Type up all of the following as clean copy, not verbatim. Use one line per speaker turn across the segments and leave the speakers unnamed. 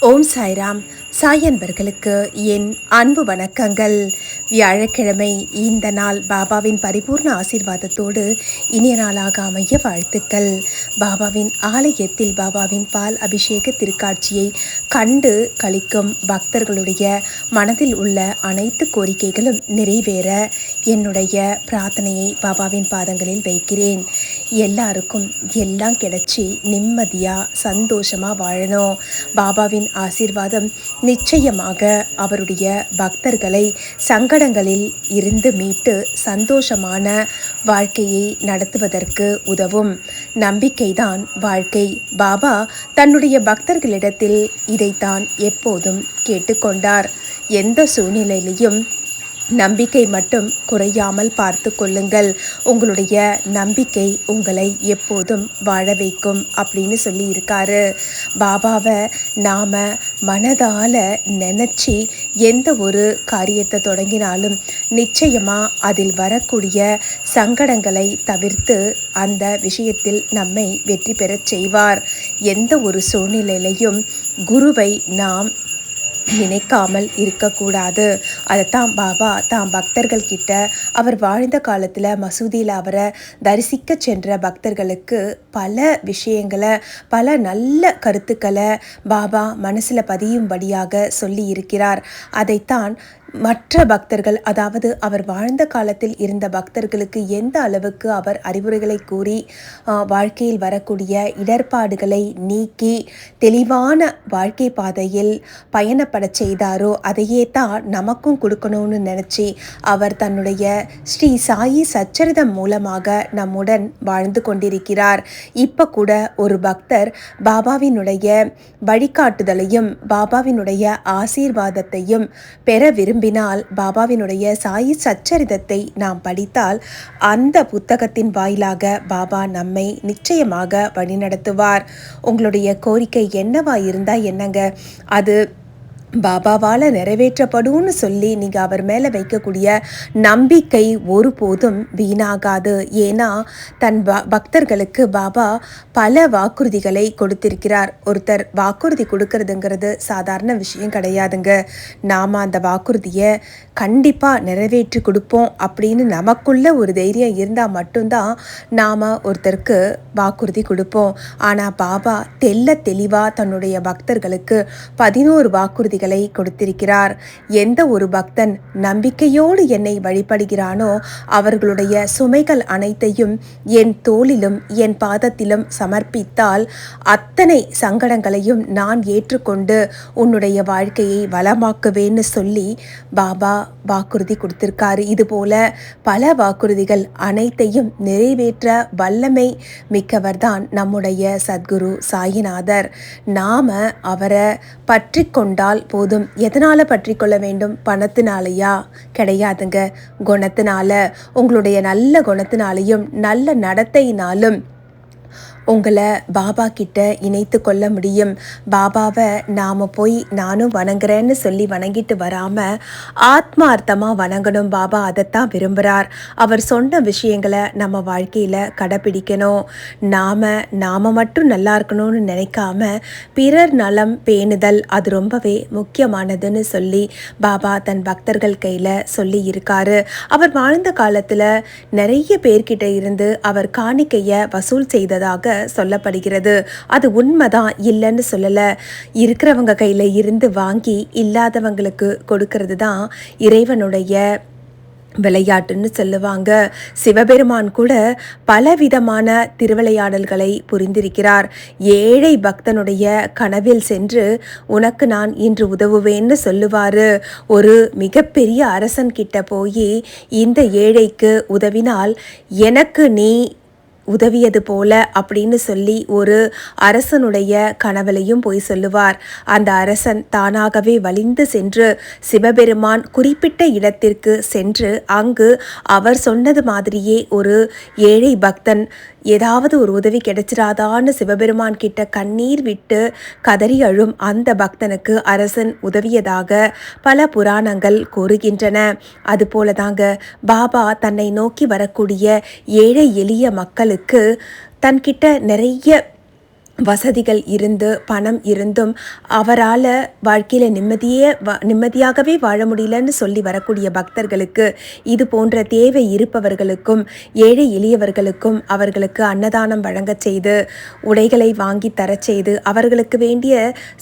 ஓம் சாய்ராம். சாய் அன்பர்களுக்கு என் அன்பு வணக்கங்கள். வியாழக்கிழமை இந்த நாள் பாபாவின் பரிபூர்ண ஆசீர்வாதத்தோடு இனிய நாளாக அமைய வாழ்த்துக்கள். பாபாவின் ஆலயத்தில் பாபாவின் பால் அபிஷேக திருக்காட்சியை கண்டு கழிக்கும் பக்தர்களுடைய மனதில் உள்ள அனைத்து கோரிக்கைகளும் நிறைவேற என்னுடைய பிரார்த்தனையை பாபாவின் பாதங்களில் வைக்கிறேன். எல்லாருக்கும் எல்லாம் கிடைச்சி நிம்மதியாக சந்தோஷமாக வாழணும். பாபாவின் ஆசீர்வாதம் நிச்சயமாக அவருடைய பக்தர்களை சங்கடங்களில் இருந்து மீட்டு சந்தோஷமான வாழ்க்கையை நடத்துவதற்கு உதவும். நம்பிக்கைதான் வாழ்க்கை. பாபா தன்னுடைய பக்தர்களிடத்தில் இதைத்தான் எப்போதும் கேட்டுக்கொண்டார். எந்த சூழ்நிலையிலையும் நம்பிக்கை மட்டும் குறையாமல் பார்த்து கொள்ளுங்கள். உங்களுடைய நம்பிக்கை உங்களை எப்போதும் வாழ வைக்கும் அப்படின்னு சொல்லி இருக்காரு. பாபாவை நாம் மனதால் நினச்சி எந்த ஒரு காரியத்தை தொடங்கினாலும் நிச்சயமாக அதில் வரக்கூடிய சங்கடங்களை தவிர்த்து அந்த விஷயத்தில் நம்மை வெற்றி பெறச் செய்வார். எந்த ஒரு சூழ்நிலையிலையும் குருவை நாம் நினைக்காமல் இருக்கக்கூடாது. அதைத்தான் பாபா தான் பக்தர்கள் கிட்ட அவர் வாழ்ந்த காலத்தில் மசூதியில் அவரை தரிசிக்க சென்ற பக்தர்களுக்கு பல விஷயங்களை பல நல்ல கருத்துக்களை பாபா மனசில் பதியும்படியாக சொல்லி இருக்கிறார். அதைத்தான் மற்ற பக்தர்கள், அதாவது அவர் வாழ்ந்த காலத்தில் இருந்த பக்தர்களுக்கு எந்த அளவுக்கு அவர் அறிவுரைகளை கூறி வாழ்க்கையில் வரக்கூடிய இடர்பாடுகளை நீக்கி தெளிவான வாழ்க்கை பாதையில் பயணப்பட செய்தாரோ அதையே தான் நமக்கும் கொடுக்கணும்னு நினச்சி அவர் தன்னுடைய ஸ்ரீ சாயி சச்சரிதம் மூலமாக நம்முடன் வாழ்ந்து கொண்டிருக்கிறார். இப்போ கூட ஒரு பக்தர் பாபாவினுடைய வழிகாட்டுதலையும் பாபாவினுடைய ஆசீர்வாதத்தையும் பெற விரும்பினால் பாபாவினுடைய சாயி சச்சரிதத்தை நாம் படித்தால் அந்த புத்தகத்தின் வாயிலாக பாபா நம்மை நிச்சயமாக வழிநடத்துவார். உங்களுடைய கோரிக்கை என்னவா இருந்தால் என்னங்க, அது பாபாவால் நிறைவேற்றப்படும்னு சொல்லி நீங்கள் அவர் மேலே வைக்கக்கூடிய நம்பிக்கை ஒருபோதும் வீணாகாது. ஏன்னா தன் பக்தர்களுக்கு பாபா பல வாக்குறுதிகளை கொடுத்திருக்கிறார். ஒருத்தர் வாக்குறுதி கொடுக்கறதுங்கிறது சாதாரண விஷயம் கிடையாதுங்க. நாம் அந்த வாக்குறுதியை கண்டிப்பாக நிறைவேற்றி கொடுப்போம் அப்படின்னு நமக்குள்ள ஒரு தைரியம் இருந்தால் மட்டும்தான் நாம் ஒருத்தருக்கு வாக்குறுதி கொடுப்போம். ஆனால் பாபா தெளிவாக தன்னுடைய பக்தர்களுக்கு 11 வாக்குறுதி கொடுத்திருக்கிறார். எந்த ஒரு பக்தன் நம்பிக்கையோடு என்னை வழிபடுகிறானோ அவர்களுடைய சுமைகள் அனைத்தையும் என் தோளிலும் என் பாதத்திலும் சமர்ப்பித்தால் அத்தனை சங்கடங்களையும் நான் ஏற்றுக்கொண்டு உன்னுடைய வாழ்க்கையை வளமாக்குவேன்னு சொல்லி பாபா வாக்குறுதி கொடுத்திருக்காரு. இதுபோல பல வாக்குறுதிகள் அனைத்தையும் நிறைவேற்ற வல்லமை மிக்கவர்தான் நம்முடைய சத்குரு சாயிநாதர். நாம அவரை பற்றி கொண்டால் போதும். எதனால் பற்றி கொள்ள வேண்டும்? பணத்தினாலையா? கிடையாதுங்க. குணத்தினால, உங்களுடைய நல்ல குணத்தினாலையும் நல்ல நடத்தையினாலும் உங்களை பாபா கிட்ட இணைத்து கொள்ள முடியும். பாபாவை நாம் போய் நானும் வணங்குறேன்னு சொல்லி வணங்கிட்டு வராமல் ஆத்மார்த்தமாக வணங்கணும். பாபா அதைத்தான் விரும்புகிறார். அவர் சொன்ன விஷயங்களை நம்ம வாழ்க்கையில் கடைப்பிடிக்கணும். நாம் மட்டும் நல்லா இருக்கணும்னு நினைக்காம பிறர் நலம் பேணுதல் அது ரொம்பவே முக்கியமானதுன்னு சொல்லி பாபா தன் பக்தர்கள் கையில் சொல்லி இருக்காரு. அவர் வாழ்ந்த காலத்தில் நிறைய பேர்கிட்ட இருந்து அவர் காணிக்கையை வசூல் செய்ததாக சொல்லப்படுகிறது. அது உண்மைதான், இல்லைன்னு சொல்லல. இருக்கிறவங்க கையில இருந்து வாங்கி இல்லாதவங்களுக்கு கொடுக்கிறது தான் இறைவனுடைய விளையாட்டுன்னு சொல்லுவாங்க. சிவபெருமான் கூட பலவிதமான திருவிளையாடல்களை புரிந்திருக்கிறார். ஏழை பக்தனுடைய கனவில் சென்று உனக்கு நான் இன்று உதவுவேன்னு சொல்லுவாரு. ஒரு மிகப்பெரிய அரசன் கிட்ட போய் இந்த ஏழைக்கு உதவினால் எனக்கு நீ உதவியது போல அப்படின்னு சொல்லி ஒரு அரசனுடைய கனவுலையும் போய் சொல்லுவார். அந்த அரசன் தானாகவே வலிந்து சென்று சிவபெருமான் குறிப்பிட்ட இடத்திற்கு சென்று அங்கு அவர் சொன்னது மாதிரியே ஒரு ஏழை பக்தன் ஏதாவது ஒரு உதவி கிடைச்சிடாதான்னு சிவபெருமான் கிட்ட கண்ணீர் விட்டு கதறி அழும் அந்த பக்தனுக்கு அரசன் உதவியதாக பல புராணங்கள் கூறுகின்றன. அதுபோல தாங்க பாபா தன்னை நோக்கி வரக்கூடிய ஏழை எளிய மக்களுக்கு தன்கிட்ட நிறைய வசதிகள் இருந்து பணம் இருந்தும் அவரால் வாழ்க்கையில் நிம்மதியாகவே வாழ முடியலன்னு சொல்லி வரக்கூடிய பக்தர்களுக்கு, இது போன்ற தேவை இருப்பவர்களுக்கும் ஏழை எளியவர்களுக்கும் அவர்களுக்கு அன்னதானம் வழங்கச் செய்து, உடைகளை வாங்கி தரச் செய்து, அவர்களுக்கு வேண்டிய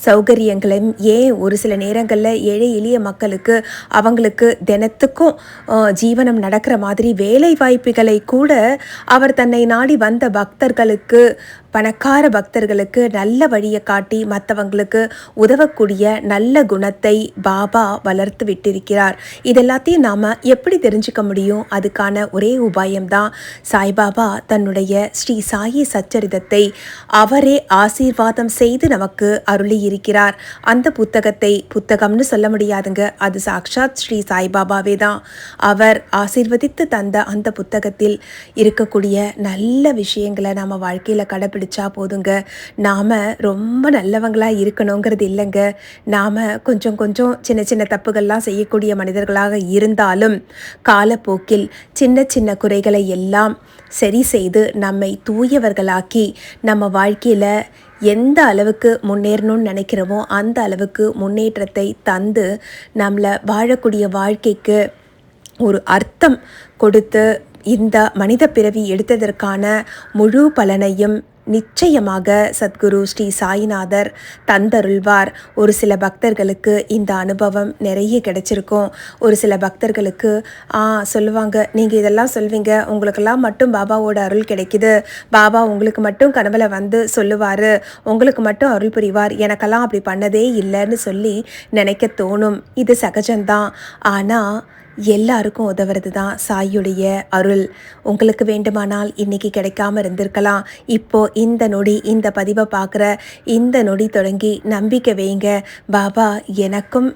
சௌகரியங்களையும், ஏன் ஒரு சில நேரங்களில் ஏழை எளிய மக்களுக்கு அவங்களுக்கு தினத்துக்கும் ஜீவனம் நடக்கிற மாதிரி வேலை வாய்ப்புகளை கூட அவர் தன்னை நாடி வந்த பக்தர்களுக்கு, பணக்கார பக்தர்களுக்கு நல்ல வழியை காட்டி மற்றவங்களுக்கு உதவக்கூடிய நல்ல குணத்தை பாபா வளர்த்து விட்டிருக்கிறார். இதெல்லாத்தையும் நாம் எப்படி தெரிஞ்சுக்க முடியும்? அதுக்கான ஒரே உபாயம்தான் சாய்பாபா தன்னுடைய ஸ்ரீ சாயி சச்சரிதத்தை அவரே ஆசீர்வாதம் செய்து நமக்கு அருளி இருக்கிறார். அந்த புத்தகம்னு சொல்ல முடியாதுங்க, அது சாக்ஷாத் ஸ்ரீ சாய்பாபாவே தான். அவர் ஆசீர்வதித்து தந்த அந்த புத்தகத்தில் இருக்கக்கூடிய நல்ல விஷயங்களை நம்ம வாழ்க்கையில் கடைப்பிடிச்சா போதுங்க. நாம் ரொம்ப நல்லவங்களாக இருக்கணுங்கிறது இல்லைங்க. நாம் கொஞ்சம் சின்ன சின்ன தப்புகள்லாம் செய்யக்கூடிய மனிதர்களாக இருந்தாலும் காலப்போக்கில் சின்ன சின்ன குறைகளை எல்லாம் சரி செய்து நம்மை தூயவர்களாக்கி நம்ம வாழ்க்கையில் எந்த அளவுக்கு முன்னேறணும்னு நினைக்கிறோமோ அந்த அளவுக்கு முன்னேற்றத்தை தந்து நம்மளை வாழக்கூடிய வாழ்க்கைக்கு ஒரு அர்த்தம் கொடுத்து இந்த மனித பிறவி எடுத்ததற்கான முழு பலனையும் நிச்சயமாக சத்குரு ஸ்ரீ சாய்நாதர் தந்தருள்வார். ஒரு சில பக்தர்களுக்கு இந்த அனுபவம் நிறைய கிடைச்சிருக்கும். ஒரு சில பக்தர்களுக்கு சொல்லுவாங்க, நீங்கள் இதெல்லாம் சொல்வீங்க, உங்களுக்கெல்லாம் மட்டும் பாபாவோட அருள் கிடைக்குது, பாபா உங்களுக்கு மட்டும் கனவுல வந்து சொல்லுவார், உங்களுக்கு மட்டும் அருள் புரிவார், எனக்கெல்லாம் அப்படி பண்ணதே இல்லைன்னு சொல்லி நினைக்க தோணும். இது சகஜம்தான். ஆனால் எல்லாருக்கும் உதவுறது தான் சாயுடைய அருள். உங்களுக்கு வேண்டுமானால் இன்றைக்கி கிடைக்காம இருந்திருக்கலாம். இப்போது இந்த நொடி, இந்த பதிவை பார்க்குற இந்த நொடி தொடங்கி நம்பிக்கை வைங்க, பாபா எனக்கும்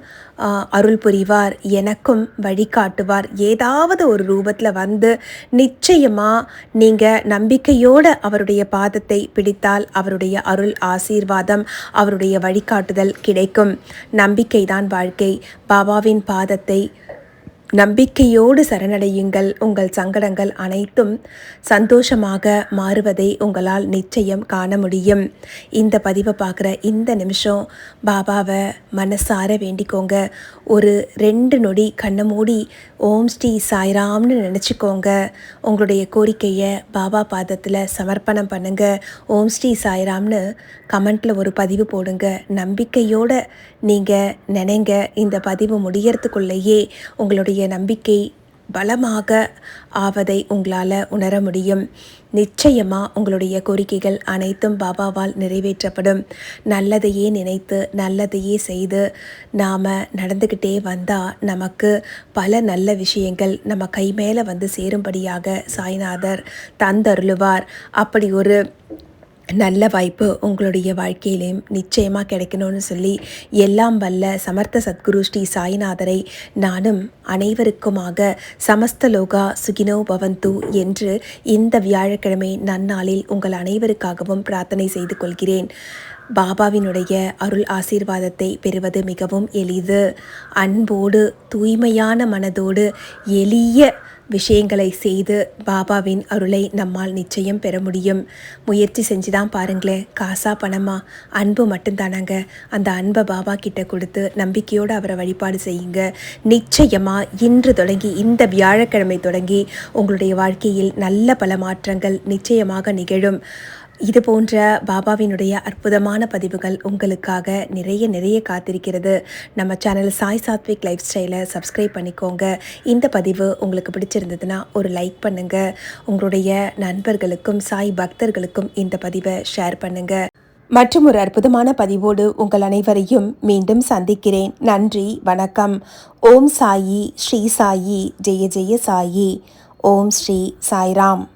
அருள் புரிவார், எனக்கும் வழிகாட்டுவார். ஏதாவது ஒரு ரூபத்தில் வந்து நிச்சயமாக நீங்கள் நம்பிக்கையோடு அவருடைய பாதத்தை பிடித்தால் அவருடைய அருள் ஆசீர்வாதம், அவருடைய வழிகாட்டுதல் கிடைக்கும். நம்பிக்கை தான் வாழ்க்கை. பாபாவின் பாதத்தை நம்பிக்கையோடு சரணடையுங்கள். உங்கள் சங்கடங்கள் அனைத்தும் சந்தோஷமாக மாறுவதை உங்களால் நிச்சயம் காண முடியும். இந்த பதிவை பார்க்குற இந்த நிமிஷம் பாபாவை மனசார வேண்டிக்கோங்க. ஒரு 2 நொடி கண்ணை மூடி ஓம் ஸ்ரீ சாய்ராம்னு நினச்சிக்கோங்க. உங்களுடைய கோரிக்கையை பாபா பாதத்தில் சமர்ப்பணம் பண்ணுங்க. ஓம் ஸ்ரீ சாய்ராம்னு கமெண்ட்டில் ஒரு பதிவு போடுங்க. நம்பிக்கையோடு நீங்கள் நினைங்க. இந்த பதிவு முடியறதுக்குள்ளேயே உங்களுடைய நம்பிக்கை பலமாக ஆவதை உங்களால் உணர முடியும். நிச்சயமாக உங்களுடைய கோரிக்கைகள் அனைத்தும் பாபாவால் நிறைவேற்றப்படும். நல்லதையே நினைத்து நல்லதையே செய்து நாம் நடந்துக்கிட்டே வந்தால் நமக்கு பல நல்ல விஷயங்கள் நம்ம கை மேலே வந்து சேரும்படியாக சாய்நாதர் தந்தருளுவார். அப்படி ஒரு நல்ல வாய்ப்பு உங்களுடைய வாழ்க்கையிலையும் நிச்சயமாக கிடைக்கணும்னு சொல்லி எல்லாம் வல்ல சமர்த்த சத்குரு ஸ்ரீ சாய்நாதரை நானும் அனைவருக்குமாக சமஸ்த லோகா சுகினோ பவந்து என்று இந்த வியாழக்கிழமை நன்னாளில் உங்கள் அனைவருக்காகவும் பிரார்த்தனை செய்து கொள்கிறேன். பாபாவினுடைய அருள் ஆசீர்வாதத்தை பெறுவது மிகவும் எளிது. அன்போடு தூய்மையான மனதோடு எளிய விஷயங்களை செய்து பாபாவின் அருளை நம்மால் நிச்சயம் பெற முடியும். முயற்சி செஞ்சு தான் பாருங்களேன். காசா பணமா, அன்பு மட்டும்தானாங்க. அந்த அன்பை பாபா கிட்ட கொடுத்து நம்பிக்கையோடு அவரை வழிபாடு செய்யுங்க. நிச்சயமாக இன்று தொடங்கி, இந்த வியாழக்கிழமை தொடங்கி உங்களுடைய வாழ்க்கையில் நல்ல பல மாற்றங்கள் நிச்சயமாக நிகழும். இது போன்ற பாபாவினுடைய அற்புதமான பதிவுகள் உங்களுக்காக நிறைய காத்திருக்கிறது. நம்ம சேனல் சாய் சாத்விக் லைஃப் ஸ்டைலை சப்ஸ்கிரைப் பண்ணிக்கோங்க. இந்த பதிவு உங்களுக்கு பிடிச்சிருந்ததுன்னா ஒரு லைக் பண்ணுங்கள். உங்களுடைய நண்பர்களுக்கும் சாய் பக்தர்களுக்கும் இந்த பதிவை ஷேர் பண்ணுங்கள். மற்றும் ஒரு அற்புதமான பதிவோடு உங்கள் அனைவரையும் மீண்டும் சந்திக்கிறேன். நன்றி, வணக்கம். ஓம் சாயி, ஸ்ரீ சாயி, ஜெய ஜெய சாயி. ஓம் ஸ்ரீ சாய்ராம்.